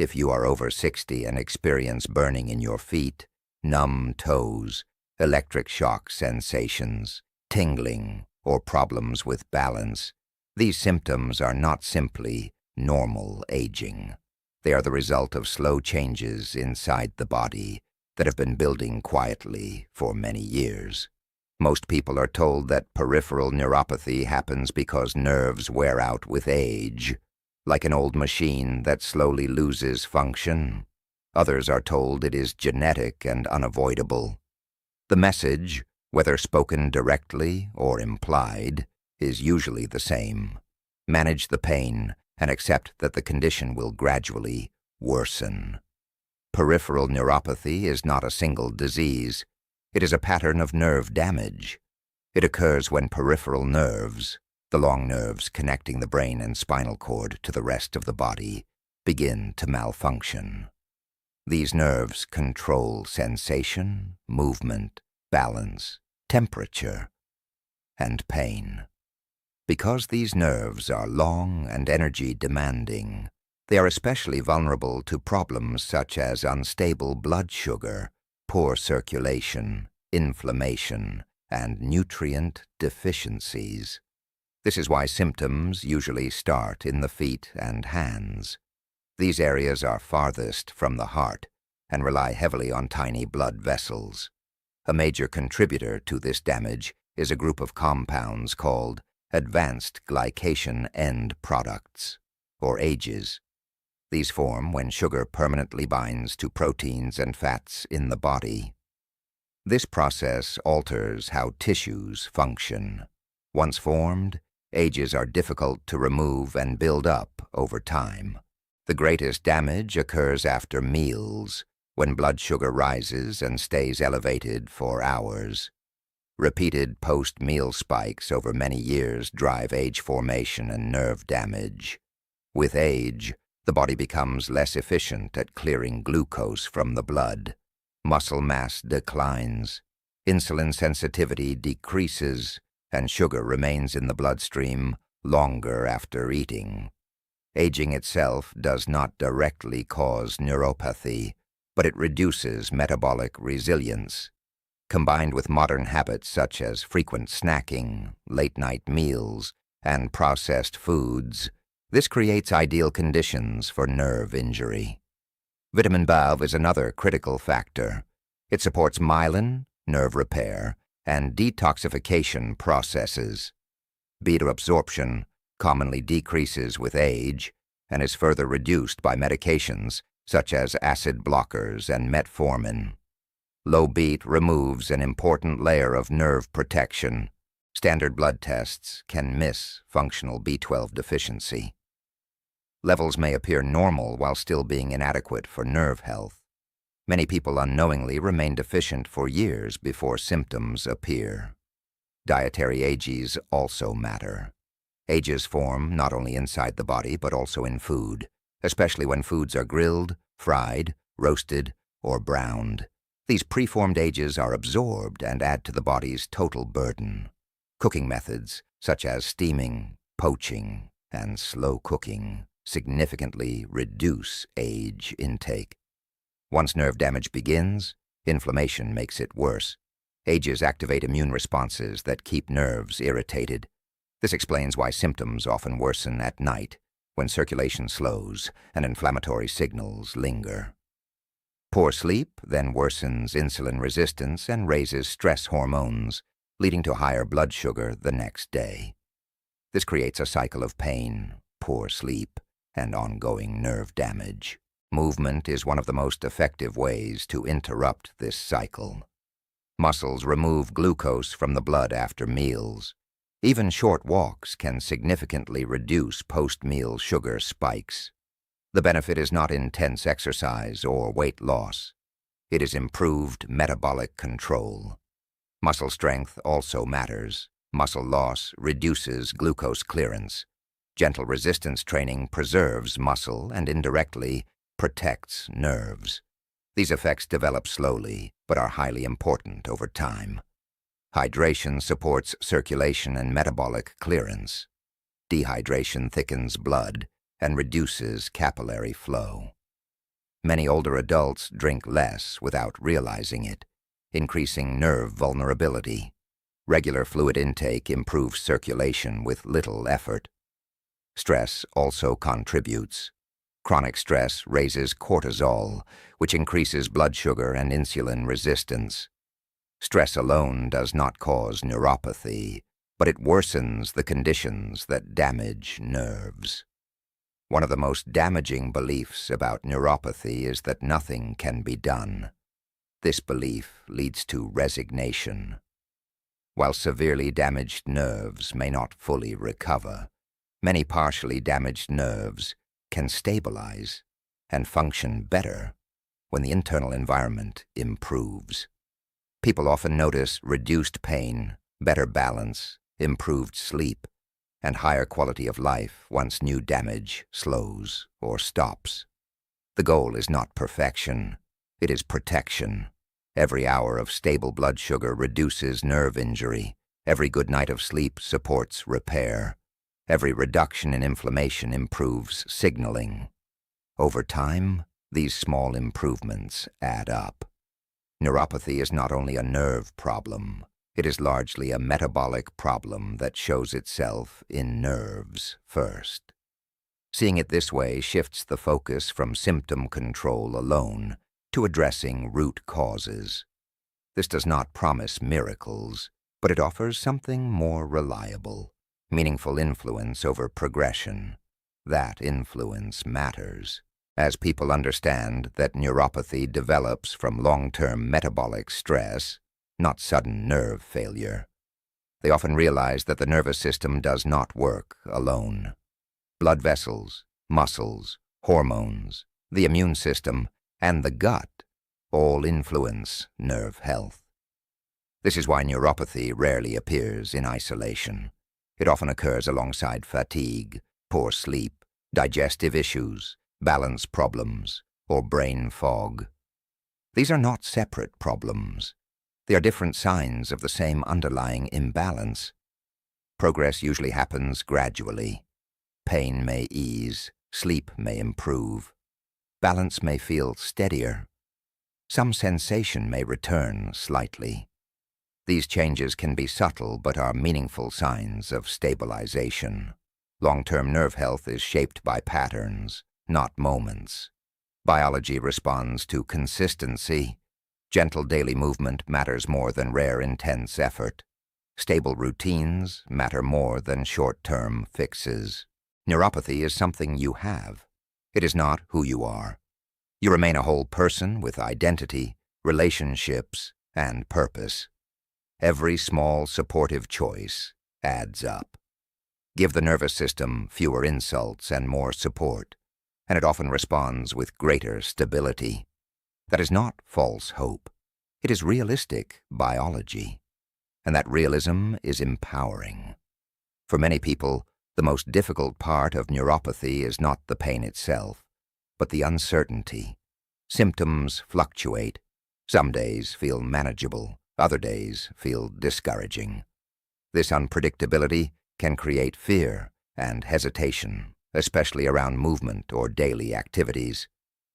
If you are over 60 and experience burning in your feet, numb toes, electric shock sensations, tingling, or problems with balance, these symptoms are not simply normal aging. They are the result of slow changes inside the body that have been building quietly for many years. Most people are told that peripheral neuropathy happens because nerves wear out with age, like an old machine that slowly loses function. Others are told it is genetic and unavoidable. The message, whether spoken directly or implied, is usually the same. Manage the pain and accept that the condition will gradually worsen. Peripheral neuropathy is not a single disease. It is a pattern of nerve damage. It occurs when peripheral nerves, the long nerves connecting the brain and spinal cord to the rest of the body, begin to malfunction. These nerves control sensation, movement, balance, temperature, and pain. Because these nerves are long and energy-demanding, they are especially vulnerable to problems such as unstable blood sugar, poor circulation, inflammation, and nutrient deficiencies. This is why symptoms usually start in the feet and hands. These areas are farthest from the heart and rely heavily on tiny blood vessels. A major contributor to this damage is a group of compounds called advanced glycation end products, or AGEs. These form when sugar permanently binds to proteins and fats in the body. This process alters how tissues function. Once formed, AGEs are difficult to remove and build up over time. The greatest damage occurs after meals, when blood sugar rises and stays elevated for hours. Repeated post-meal spikes over many years drive age formation and nerve damage. With age, the body becomes less efficient at clearing glucose from the blood. Muscle mass declines, insulin sensitivity decreases, and sugar remains in the bloodstream longer after eating. Aging itself does not directly cause neuropathy, but it reduces metabolic resilience. Combined with modern habits such as frequent snacking, late-night meals, and processed foods, this creates ideal conditions for nerve injury. Vitamin B12 is another critical factor. It supports myelin, nerve repair, and detoxification processes. Beta absorption commonly decreases with age and is further reduced by medications such as acid blockers and metformin. Low BEAT removes an important layer of nerve protection. Standard blood tests can miss functional B12 deficiency. Levels may appear normal while still being inadequate for nerve health. Many people unknowingly remain deficient for years before symptoms appear. Dietary AGEs also matter. AGEs form not only inside the body but also in food, especially when foods are grilled, fried, roasted, or browned. These preformed AGEs are absorbed and add to the body's total burden. Cooking methods, such as steaming, poaching, and slow cooking, significantly reduce age intake. Once nerve damage begins, inflammation makes it worse. AGEs activate immune responses that keep nerves irritated. This explains why symptoms often worsen at night, when circulation slows and inflammatory signals linger. Poor sleep then worsens insulin resistance and raises stress hormones, leading to higher blood sugar the next day. This creates a cycle of pain, poor sleep, and ongoing nerve damage. Movement is one of the most effective ways to interrupt this cycle. Muscles remove glucose from the blood after meals. Even short walks can significantly reduce post-meal sugar spikes. The benefit is not intense exercise or weight loss. It is improved metabolic control. Muscle strength also matters. Muscle loss reduces glucose clearance. Gentle resistance training preserves muscle and indirectly protects nerves. These effects develop slowly, but are highly important over time. Hydration supports circulation and metabolic clearance. Dehydration thickens blood and reduces capillary flow. Many older adults drink less without realizing it, increasing nerve vulnerability. Regular fluid intake improves circulation with little effort. Stress also contributes. Chronic stress raises cortisol, which increases blood sugar and insulin resistance. Stress alone does not cause neuropathy, but it worsens the conditions that damage nerves. One of the most damaging beliefs about neuropathy is that nothing can be done. This belief leads to resignation. While severely damaged nerves may not fully recover, many partially damaged nerves can stabilize and function better when the internal environment improves. People often notice reduced pain, better balance, improved sleep, and higher quality of life once new damage slows or stops. The goal is not perfection, it is protection. Every hour of stable blood sugar reduces nerve injury. Every good night of sleep supports repair. Every reduction in inflammation improves signaling. Over time, these small improvements add up. Neuropathy is not only a nerve problem, it is largely a metabolic problem that shows itself in nerves first. Seeing it this way shifts the focus from symptom control alone to addressing root causes. This does not promise miracles, but it offers something more reliable, meaningful influence over progression. That influence matters. As people understand that neuropathy develops from long-term metabolic stress, not sudden nerve failure, they often realize that the nervous system does not work alone. Blood vessels, muscles, hormones, the immune system, and the gut all influence nerve health. This is why neuropathy rarely appears in isolation. It often occurs alongside fatigue, poor sleep, digestive issues, balance problems, or brain fog. These are not separate problems. They are different signs of the same underlying imbalance. Progress usually happens gradually. Pain may ease, sleep may improve, balance may feel steadier. Some sensation may return slightly. These changes can be subtle but are meaningful signs of stabilization. Long-term nerve health is shaped by patterns, not moments. Biology responds to consistency. Gentle daily movement matters more than rare intense effort. Stable routines matter more than short-term fixes. Neuropathy is something you have. It is not who you are. You remain a whole person with identity, relationships, and purpose. Every small supportive choice adds up. Give the nervous system fewer insults and more support, and it often responds with greater stability. That is not false hope. It is realistic biology, and that realism is empowering. For many people, the most difficult part of neuropathy is not the pain itself, but the uncertainty. Symptoms fluctuate. Some days feel manageable, other days feel discouraging. This unpredictability can create fear and hesitation, especially around movement or daily activities.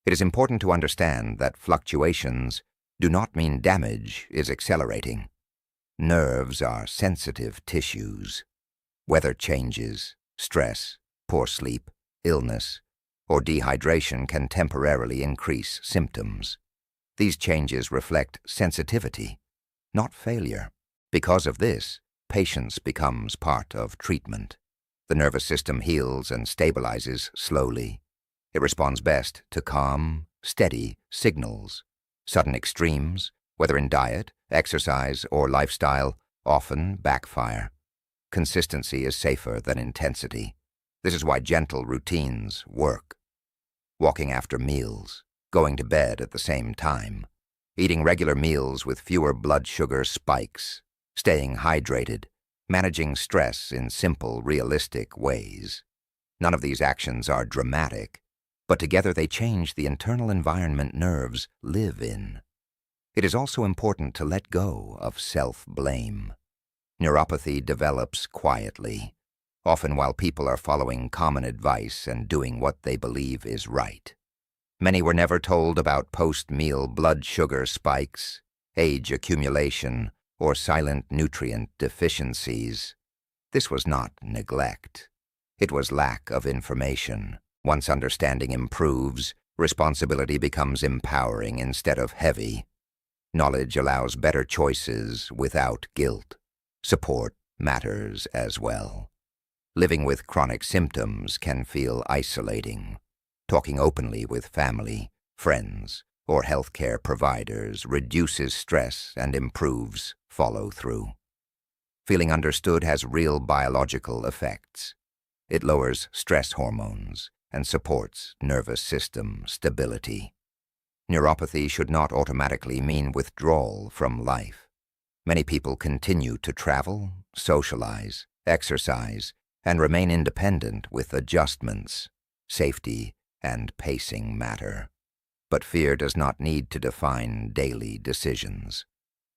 It is important to understand that fluctuations do not mean damage is accelerating. Nerves are sensitive tissues. Weather changes, stress, poor sleep, illness, or dehydration can temporarily increase symptoms. These changes reflect sensitivity, not failure. Because of this, patience becomes part of treatment. The nervous system heals and stabilizes slowly. It responds best to calm, steady signals. Sudden extremes, whether in diet, exercise, or lifestyle, often backfire. Consistency is safer than intensity. This is why gentle routines work. Walking after meals, going to bed at the same time, eating regular meals with fewer blood sugar spikes, staying hydrated, managing stress in simple, realistic ways. None of these actions are dramatic, but together they change the internal environment nerves live in. It is also important to let go of self-blame. Neuropathy develops quietly, often while people are following common advice and doing what they believe is right. Many were never told about post-meal blood sugar spikes, age accumulation, or silent nutrient deficiencies. This was not neglect. It was lack of information. Once understanding improves, responsibility becomes empowering instead of heavy. Knowledge allows better choices without guilt. Support matters as well. Living with chronic symptoms can feel isolating. Talking openly with family, friends, or healthcare providers reduces stress and improves follow-through. Feeling understood has real biological effects. It lowers stress hormones and supports nervous system stability. Neuropathy should not automatically mean withdrawal from life. Many people continue to travel, socialize, exercise, and remain independent with adjustments. Safety and pacing matter. But fear does not need to define daily decisions.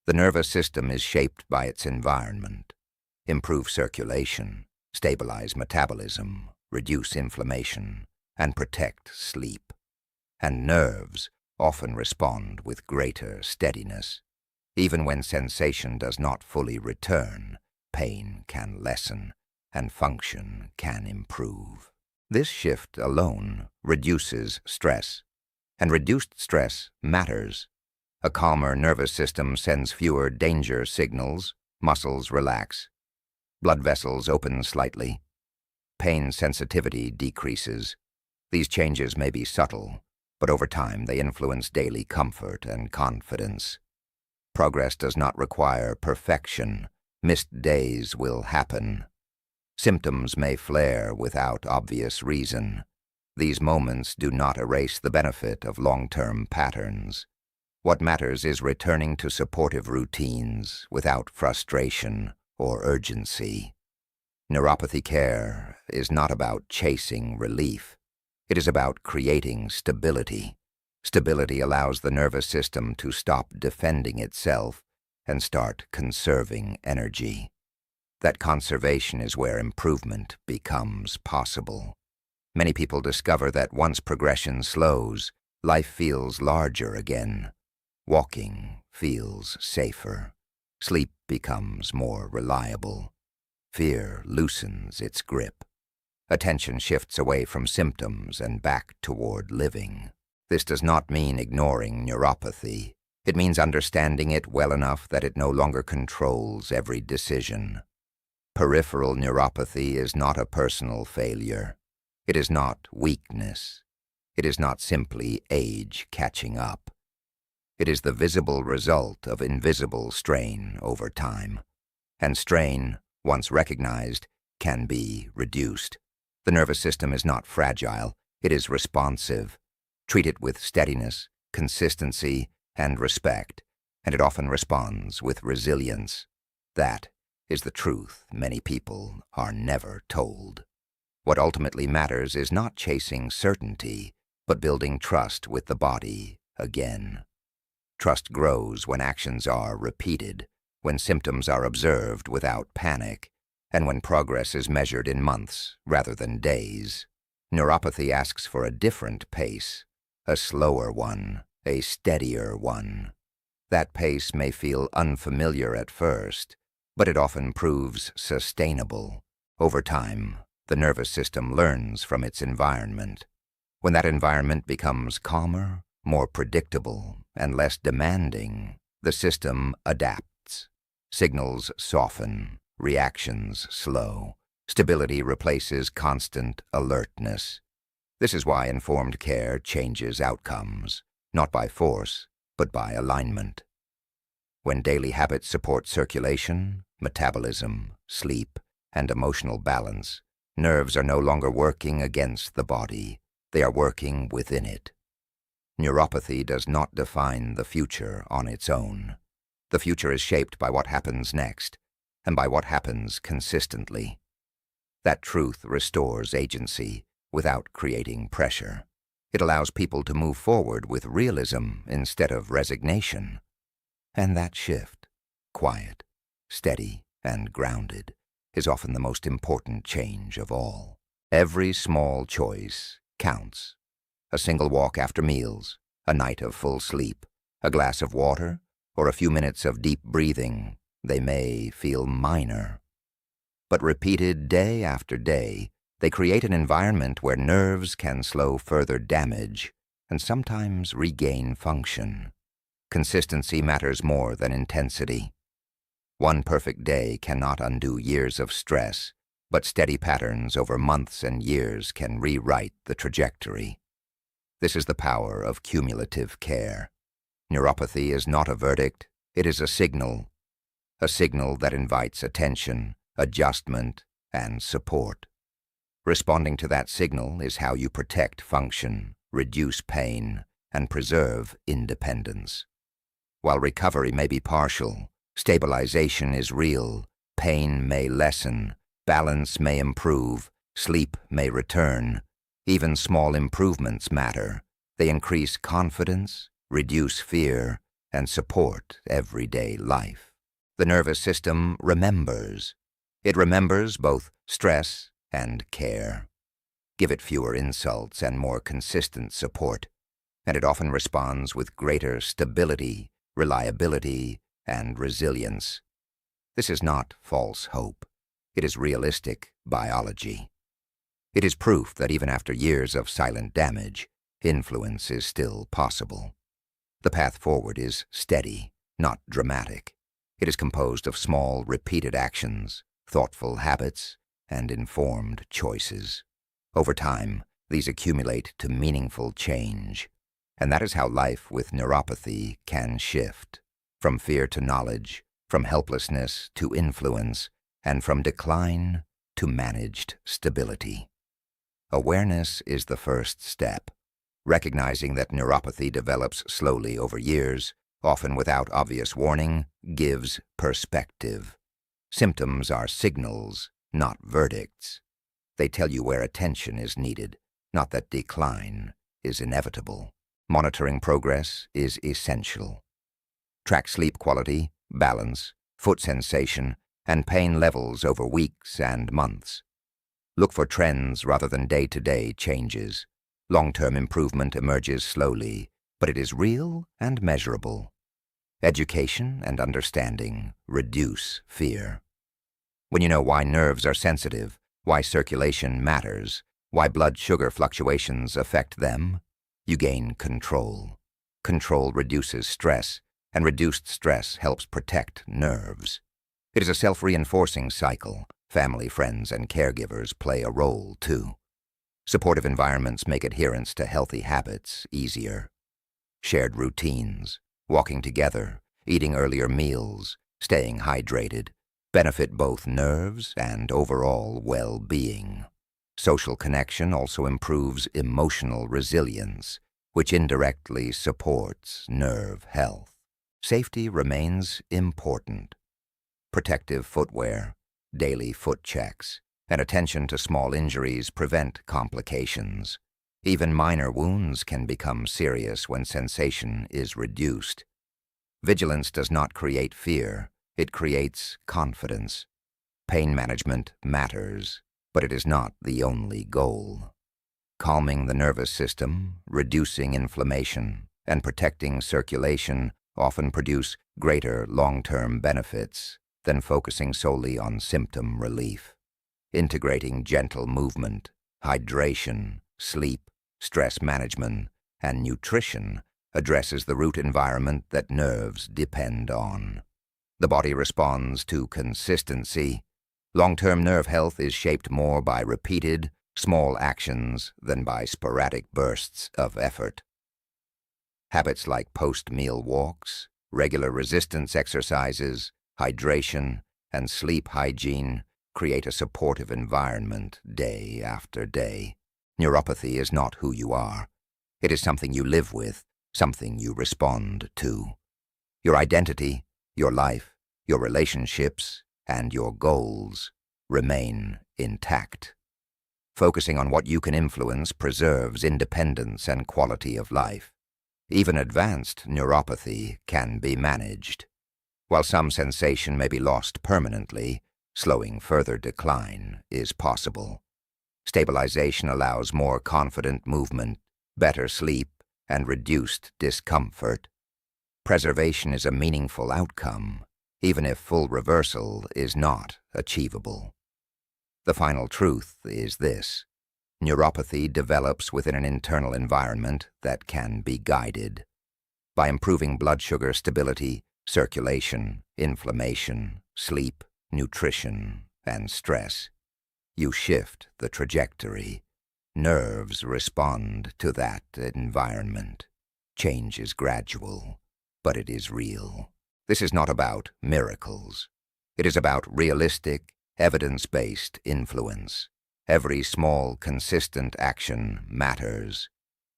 The nervous system is shaped by its environment. Improve circulation, stabilize metabolism, reduce inflammation, and protect sleep. And nerves often respond with greater steadiness. Even when sensation does not fully return, pain can lessen, and function can improve. This shift alone reduces stress, and reduced stress matters. A calmer nervous system sends fewer danger signals, muscles relax, blood vessels open slightly, pain sensitivity decreases. These changes may be subtle, but over time they influence daily comfort and confidence. Progress does not require perfection. Missed days will happen. Symptoms may flare without obvious reason. These moments do not erase the benefit of long-term patterns. What matters is returning to supportive routines without frustration or urgency. Neuropathy care is not about chasing relief. It is about creating stability. Stability allows the nervous system to stop defending itself and start conserving energy. That conservation is where improvement becomes possible. Many people discover that once progression slows, life feels larger again. Walking feels safer. Sleep becomes more reliable. Fear loosens its grip. Attention shifts away from symptoms and back toward living. This does not mean ignoring neuropathy. It means understanding it well enough that it no longer controls every decision. Peripheral neuropathy is not a personal failure. It is not weakness. It is not simply age catching up. It is the visible result of invisible strain over time. And strain, once recognized, can be reduced. The nervous system is not fragile. It is responsive. Treat it with steadiness, consistency, and respect, and it often responds with resilience. That is the truth many people are never told. What ultimately matters is not chasing certainty, but building trust with the body again. Trust grows when actions are repeated, when symptoms are observed without panic, and when progress is measured in months rather than days. Neuropathy asks for a different pace, a slower one, a steadier one. That pace may feel unfamiliar at first, but it often proves sustainable. Over time, the nervous system learns from its environment. When that environment becomes calmer, more predictable, and less demanding, the system adapts. Signals soften, reactions slow. Stability replaces constant alertness. This is why informed care changes outcomes, not by force, but by alignment. When daily habits support circulation, metabolism, sleep, and emotional balance, nerves are no longer working against the body. They are working within it. Neuropathy does not define the future on its own. The future is shaped by what happens next, and by what happens consistently. That truth restores agency without creating pressure. It allows people to move forward with realism instead of resignation. And that shift, quiet, steady, and grounded, is often the most important change of all. Every small choice counts. a single walk after meals, a night of full sleep, a glass of water, or a few minutes of deep breathing, they may feel minor. But repeated day after day, they create an environment where nerves can slow further damage and sometimes regain function. Consistency matters more than intensity. One perfect day cannot undo years of stress, but steady patterns over months and years can rewrite the trajectory. This is the power of cumulative care. Neuropathy is not a verdict, it is a signal that invites attention, adjustment, and support. Responding to that signal is how you protect function, reduce pain, and preserve independence. While recovery may be partial, stabilization is real, pain may lessen, balance may improve, sleep may return. Even small improvements matter. They increase confidence, reduce fear, and support everyday life. The nervous system remembers. It remembers both stress and care. Give it fewer insults and more consistent support, and it often responds with greater stability, reliability, and resilience. This is not false hope. It is realistic biology. It is proof that even after years of silent damage, influence is still possible. The path forward is steady, not dramatic. It is composed of small, repeated actions, thoughtful habits, and informed choices. Over time, these accumulate to meaningful change, and that is how life with neuropathy can shift, from fear to knowledge, from helplessness to influence, and from decline to managed stability. Awareness is the first step. Recognizing that neuropathy develops slowly over years, often without obvious warning, gives perspective. Symptoms are signals, not verdicts. They tell you where attention is needed, not that decline is inevitable. Monitoring progress is essential. Track sleep quality, balance, foot sensation, and pain levels over weeks and months. Look for trends rather than day-to-day changes. Long-term improvement emerges slowly, but it is real and measurable. Education and understanding reduce fear. When you know why nerves are sensitive, why circulation matters, why blood sugar fluctuations affect them, you gain control. Control reduces stress, and reduced stress helps protect nerves. It is a self-reinforcing cycle. Family, friends, and caregivers play a role, too. Supportive environments make adherence to healthy habits easier. Shared routines, walking together, eating earlier meals, staying hydrated, benefit both nerves and overall well-being. Social connection also improves emotional resilience, which indirectly supports nerve health. Safety remains important. Protective footwear, daily foot checks, and attention to small injuries prevent complications. Even minor wounds can become serious when sensation is reduced. Vigilance does not create fear, it creates confidence. Pain management matters, but it is not the only goal. Calming the nervous system, reducing inflammation, and protecting circulation often produce greater long-term benefits than focusing solely on symptom relief. Integrating gentle movement, hydration, sleep, stress management, and nutrition addresses the root environment that nerves depend on. The body responds to consistency. Long-term nerve health is shaped more by repeated, small actions than by sporadic bursts of effort. Habits like post-meal walks, regular resistance exercises, hydration, and sleep hygiene create a supportive environment day after day. Neuropathy is not who you are. It is something you live with, something you respond to. Your identity, your life, your relationships, and your goals remain intact. Focusing on what you can influence preserves independence and quality of life. Even advanced neuropathy can be managed. While some sensation may be lost permanently, slowing further decline is possible. Stabilization allows more confident movement, better sleep, and reduced discomfort. Preservation is a meaningful outcome, even if full reversal is not achievable. The final truth is this: neuropathy develops within an internal environment that can be guided. By improving blood sugar stability, circulation, inflammation, sleep, nutrition, and stress, you shift the trajectory. Nerves respond to that environment. Change is gradual, but it is real. This is not about miracles. It is about realistic, evidence-based influence. Every small, consistent action matters.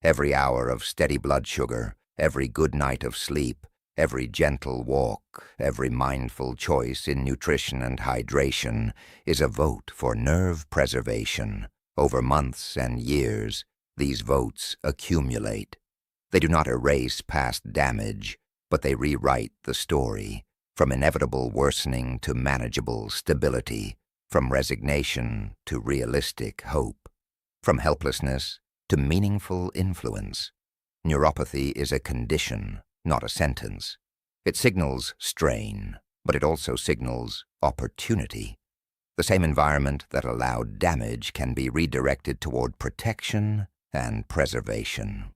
Every hour of steady blood sugar, every good night of sleep, every gentle walk, every mindful choice in nutrition and hydration is a vote for nerve preservation. Over months and years, these votes accumulate. They do not erase past damage, but they rewrite the story, from inevitable worsening to manageable stability, from resignation to realistic hope, from helplessness to meaningful influence. Neuropathy is a condition, not a sentence. It signals strain, but it also signals opportunity. The same environment that allowed damage can be redirected toward protection and preservation.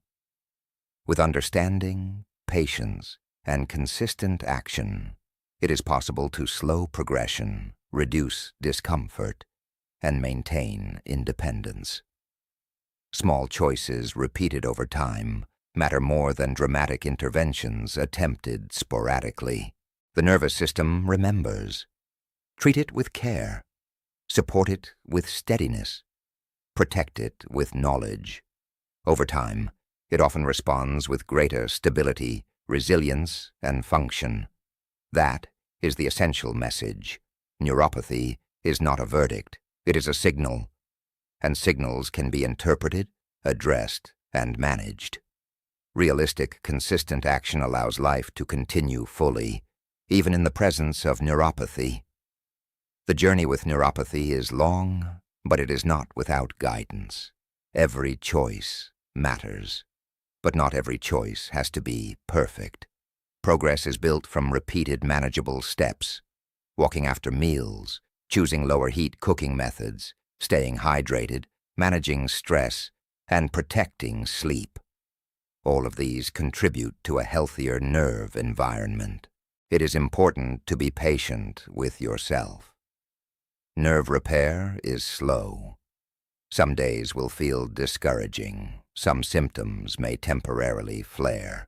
With understanding, patience, and consistent action, it is possible to slow progression, reduce discomfort, and maintain independence. Small choices repeated over time matter more than dramatic interventions attempted sporadically. The nervous system remembers. Treat it with care. Support it with steadiness. Protect it with knowledge. Over time, it often responds with greater stability, resilience, and function. That is the essential message. Neuropathy is not a verdict. It is a signal, and signals can be interpreted, addressed, and managed. Realistic, consistent action allows life to continue fully, even in the presence of neuropathy. The journey with neuropathy is long, but it is not without guidance. Every choice matters, but not every choice has to be perfect. Progress is built from repeated manageable steps: walking after meals, choosing lower heat cooking methods, staying hydrated, managing stress, and protecting sleep. All of these contribute to a healthier nerve environment. It is important to be patient with yourself. Nerve repair is slow. Some days will feel discouraging. Some symptoms may temporarily flare.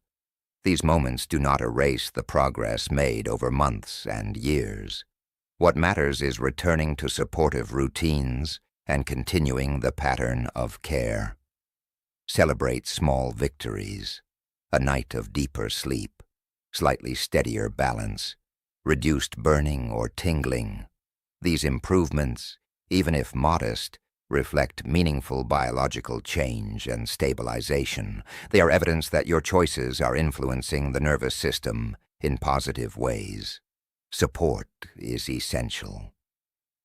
These moments do not erase the progress made over months and years. What matters is returning to supportive routines and continuing the pattern of care. Celebrate small victories: a night of deeper sleep, slightly steadier balance, reduced burning or tingling. These improvements, even if modest, reflect meaningful biological change and stabilization. They are evidence that your choices are influencing the nervous system in positive ways. Support is essential.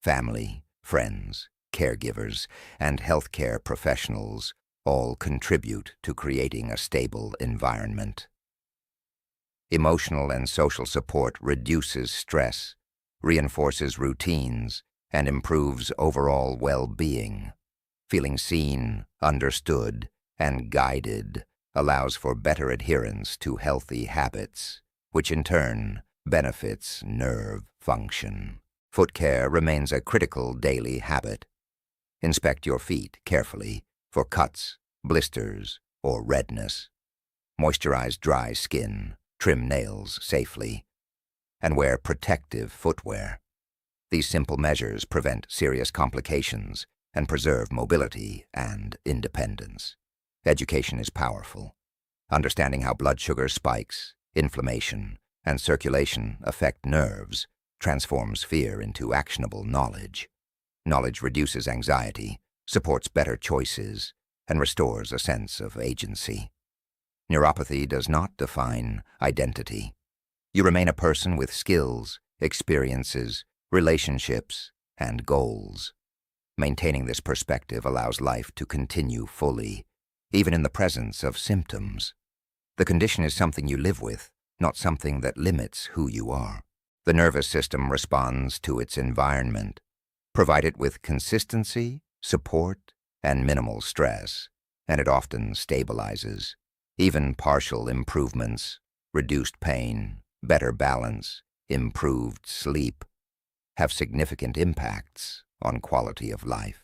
Family, friends, caregivers, and healthcare professionals all contribute to creating a stable environment. Emotional and social support reduces stress, reinforces routines, and improves overall well-being. Feeling seen, understood, and guided allows for better adherence to healthy habits, which in turn benefits nerve function. Foot care remains a critical daily habit. Inspect your feet carefully for cuts, blisters, or redness. Moisturize dry skin, trim nails safely, and wear protective footwear. These simple measures prevent serious complications and preserve mobility and independence. Education is powerful. Understanding how blood sugar spikes, inflammation, and circulation affect nerves transforms fear into actionable knowledge. Knowledge reduces anxiety, supports better choices, and restores a sense of agency. Neuropathy does not define identity. You remain a person with skills, experiences, relationships, and goals. Maintaining this perspective allows life to continue fully, even in the presence of symptoms. The condition is something you live with, not something that limits who you are. The nervous system responds to its environment. Provide it with consistency, support, and minimal stress, and it often stabilizes. Even partial improvements, reduced pain, better balance, improved sleep, have significant impacts on quality of life.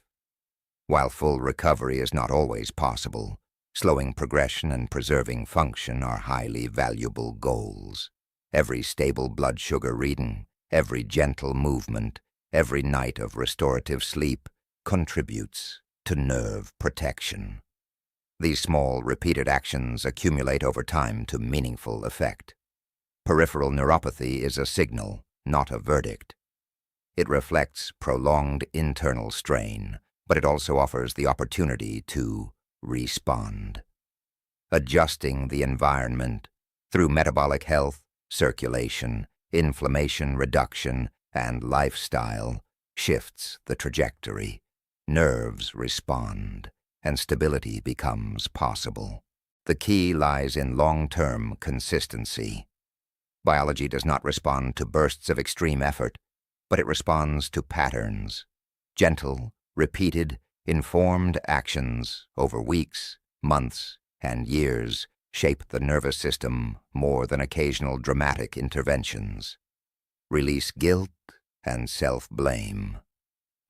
While full recovery is not always possible, slowing progression and preserving function are highly valuable goals. Every stable blood sugar reading, every gentle movement, every night of restorative sleep contributes to nerve protection. These small, repeated actions accumulate over time to meaningful effect. Peripheral neuropathy is a signal, not a verdict. It reflects prolonged internal strain, but it also offers the opportunity to respond. Adjusting the environment through metabolic health, circulation, inflammation reduction, and lifestyle shifts the trajectory. Nerves respond, and stability becomes possible. The key lies in long-term consistency. Biology does not respond to bursts of extreme effort, but it responds to patterns. Gentle, repeated, informed actions over weeks, months, and years shape the nervous system more than occasional dramatic interventions. Release guilt and self-blame.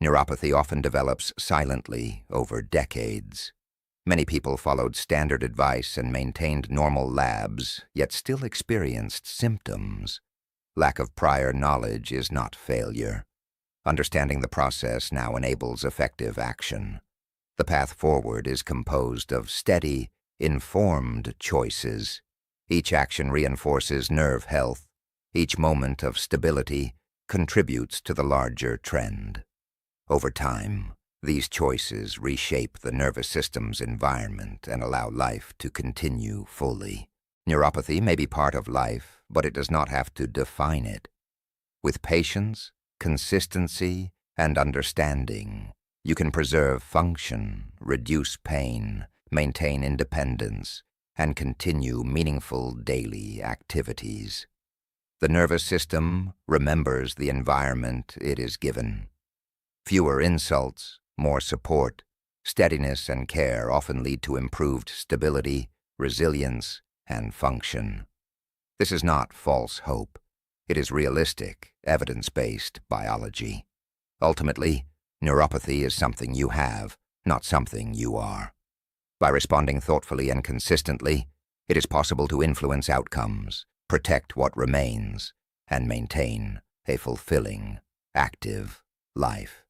Neuropathy often develops silently over decades. Many people followed standard advice and maintained normal labs, yet still experienced symptoms. Lack of prior knowledge is not failure. Understanding the process now enables effective action. The path forward is composed of steady, informed choices. Each action reinforces nerve health. Each moment of stability contributes to the larger trend. Over time, these choices reshape the nervous system's environment and allow life to continue fully. Neuropathy may be part of life, but it does not have to define it. With patience, consistency, and understanding, you can preserve function, reduce pain, maintain independence, and continue meaningful daily activities. The nervous system remembers the environment it is given. Fewer insults, more support, steadiness, and care often lead to improved stability, resilience, and function. This is not false hope. It is realistic, evidence-based biology. Ultimately, neuropathy is something you have, not something you are. By responding thoughtfully and consistently, it is possible to influence outcomes, protect what remains, and maintain a fulfilling, active life.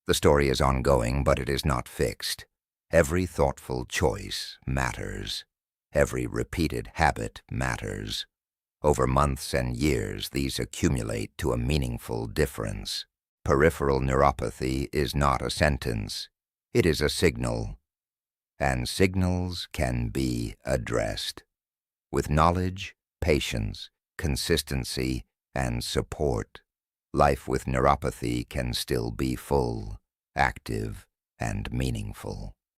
The story is ongoing, but it is not fixed. Every thoughtful choice matters. Every repeated habit matters. Over months and years, these accumulate to a meaningful difference. Peripheral neuropathy is not a sentence. It is a signal. And signals can be addressed. With knowledge, patience, consistency, and support, life with neuropathy can still be full, active, and meaningful.